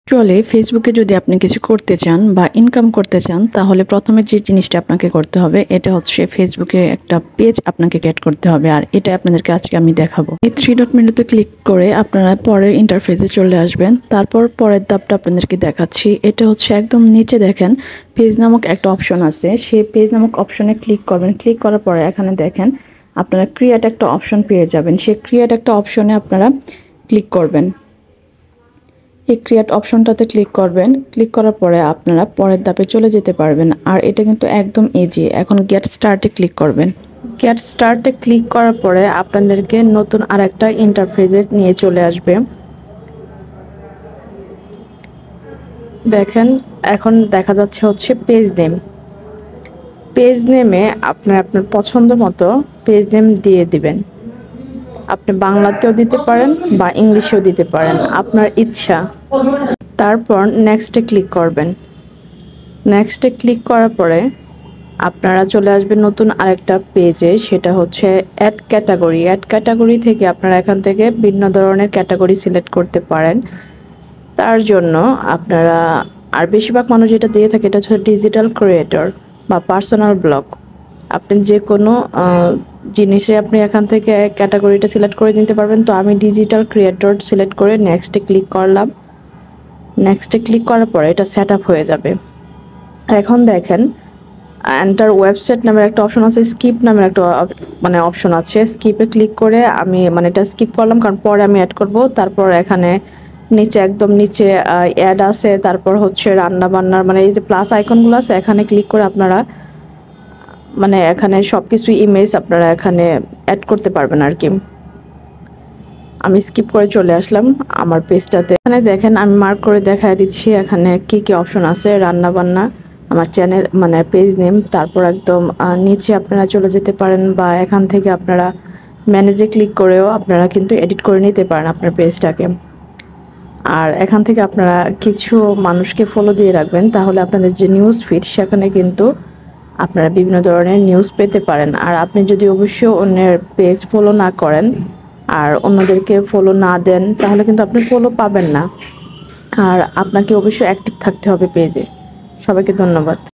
আসলে ফেসবুকে যদি আপনি কিছু করতে চান বা ইনকাম করতে চান তাহলে প্রথমে যে জিনিসটা আপনাকে করতে হবে এটা হচ্ছে ফেসবুকে একটা পেজ আপনাকে ক্রিয়েট করতে হবে, আর এটা আপনাদেরকে আজকে আমি দেখাবো। এই থ্রি ডট মেনুতে ক্লিক করে আপনারা পরের ইন্টারফেসে চলে আসবেন। তারপর পরের ধাপটা আপনাদেরকে দেখাচ্ছি। এটা হচ্ছে একদম নিচে দেখেন পেজ নামক একটা অপশন আছে, সেই পেজ নামক অপশনে ক্লিক করবেন। ক্লিক করার পরে এখানে দেখেন আপনারা ক্রিয়েট একটা অপশন পেয়ে যাবেন। সেই ক্রিয়েট একটা অপশনে আপনারা ক্লিক করবেন। এই ক্রিয়েট অপশনটাতে ক্লিক করবেন। ক্লিক করার পরে আপনারা পরের ধাপে চলে যেতে পারবেন, আর এটা কিন্তু একদম ইজি। এখন গেট স্টার্টে ক্লিক করবেন। গেট স্টার্টে ক্লিক করার পরে আপনাদেরকে নতুন আরেকটা ইন্টারফেসে নিয়ে চলে আসবে। দেখেন এখন দেখা যাচ্ছে হচ্ছে পেজ নেম। পেজ নেমে আপনার পছন্দ মতো পেজ নেম দিয়ে দিবেন। আপনি বাংলাতেও দিতে পারেন বা ইংলিশেও দিতে পারেন, আপনার ইচ্ছা। তারপর নেক্সটে ক্লিক করবেন। নেক্সটে ক্লিক করার পরে আপনারা চলে আসবেন নতুন আরেকটা পেজে, সেটা হচ্ছে অ্যাড ক্যাটাগরি। অ্যাড ক্যাটাগরি থেকে আপনারা এখান থেকে ভিন্ন ধরনের ক্যাটাগরি সিলেক্ট করতে পারেন। তার জন্য আপনারা আর বেশিরভাগ মানুষ যেটা দিয়ে থাকে এটা হচ্ছে ডিজিটাল ক্রিয়েটর বা পার্সোনাল ব্লগ। আপনি যে কোনো জিনিসে আপনি এখান থেকে ক্যাটাগরিটা সিলেক্ট করে নিতে পারবেন। তো আমি ডিজিটাল ক্রিয়েটর সিলেক্ট করে নেক্সটে ক্লিক করলাম। নেক্সটে ক্লিক করার পরে এটা সেট আপ হয়ে যাবে। এখন দেখেন এন্টার ওয়েবসাইট নামের একটা অপশন আছে, স্কিপ নামের একটা অপশন আছে। স্কিপে ক্লিক করে আমি এটা স্কিপ করলাম, কারণ পরে আমি অ্যাড করব। তারপর এখানে নিচে একদম নিচে অ্যাড আছে, তারপর হচ্ছে রান্না বান্নার এই যে প্লাস আইকনগুলো আছে এখানে ক্লিক করে আপনারা এখানে সব কিছু ইমেজ আপনারা এখানে অ্যাড করতে পারবেন আর কি। আমি স্কিপ করে চলে আসলাম আমার পেজটাতে। এখানে দেখেন আমি মার্ক করে দেখায় দিচ্ছি এখানে কি কি অপশন আছে। রান্না বান্না, আমার চ্যানেল পেজ নেম, তারপর একদম নিচে আপনারা চলে যেতে পারেন বা এখান থেকে আপনারা ম্যানেজে ক্লিক করেও আপনারা কিন্তু এডিট করে নিতে পারেন আপনার পেজটাকে। আর এখান থেকে আপনারা কিছু মানুষকে ফলো দিয়ে রাখবেন, তাহলে আপনাদের যে নিউজ ফিড সেখানে কিন্তু আপনারা বিভিন্ন ধরনের নিউজ পেতে পারেন। আর আপনি যদি অবশ্যই অন্যের পেজ ফলো না করেন আর অন্যদেরকে ফলো না দেন তাহলে কিন্তু আপনি ফলো পাবেন না। আর আপনাকে অবশ্যই অ্যাক্টিভ থাকতে হবে পেজে। সবাইকে ধন্যবাদ।